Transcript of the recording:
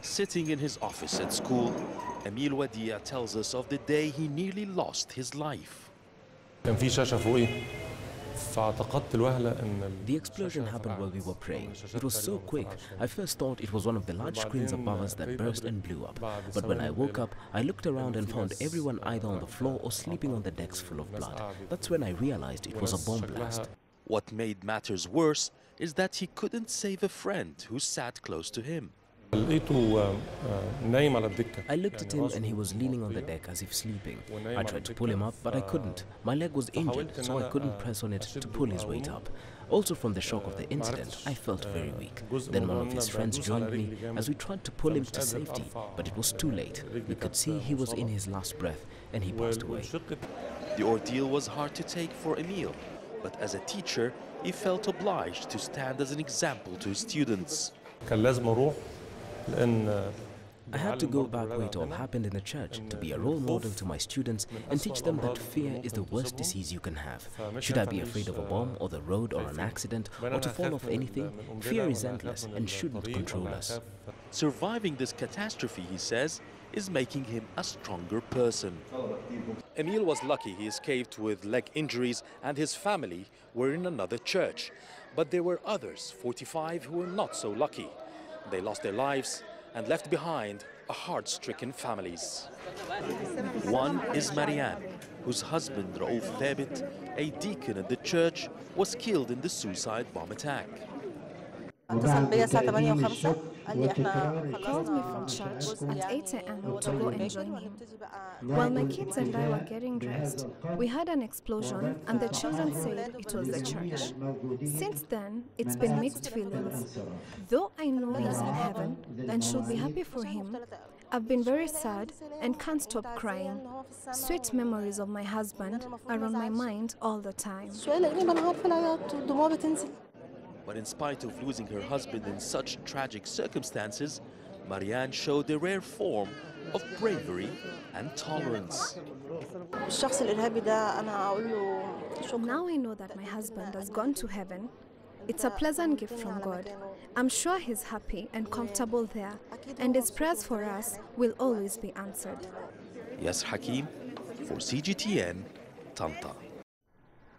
Sitting in his office at school, Emil Wadia tells us of the day he nearly lost his life. كان في شاشة فوقي فاعتقدت الوهلة إن The explosion happened while we were praying. It was so quick. I first thought it was one of the large screens above us that burst and blew up. But when I woke up, I looked around and found everyone either on the floor or sleeping on the decks full of blood. That's when I realized it was a bomb blast. What made matters worse is that he couldn't save a friend who sat close to him. I looked at him and he was leaning on the deck as if sleeping. I tried to pull him up, but I couldn't. My leg was injured, so I couldn't press on it to pull his weight up. Also from the shock of the incident, I felt very weak. Then one of his friends joined me as we tried to pull him to safety, but it was too late. We could see he was in his last breath and he passed away. The ordeal was hard to take for Emil, but as a teacher, he felt obliged to stand as an example to his students. I had to go back where it all happened in the church to be a role model to my students and teach them that fear is the worst disease you can have. Should I be afraid of a bomb or the road or an accident or to fall off anything? Fear is endless and shouldn't control us. Surviving this catastrophe, he says, is making him a stronger person. Emil was lucky he escaped with leg injuries and his family were in another church. But there were others, 45, who were not so lucky. They lost their lives and left behind a heart-stricken families. One is Marianne, whose husband Raouf Thabit, a deacon at the church, was killed in the suicide bomb attack. He called me from church at 8 a.m. to go and join him. While my kids and I were getting dressed, we had an explosion and the children said it was the church. Since then, it's been mixed feelings. Though I know he's in heaven and should be happy for him, I've been very sad and can't stop crying. Sweet memories of my husband are on my mind all the time. But in spite of losing her husband in such tragic circumstances, Marianne showed a rare form of bravery and tolerance. Now I know that my husband has gone to heaven. It's a pleasant gift from God. I'm sure he's happy and comfortable there, and his prayers for us will always be answered. Yes, Hakim, for CGTN, Tanta.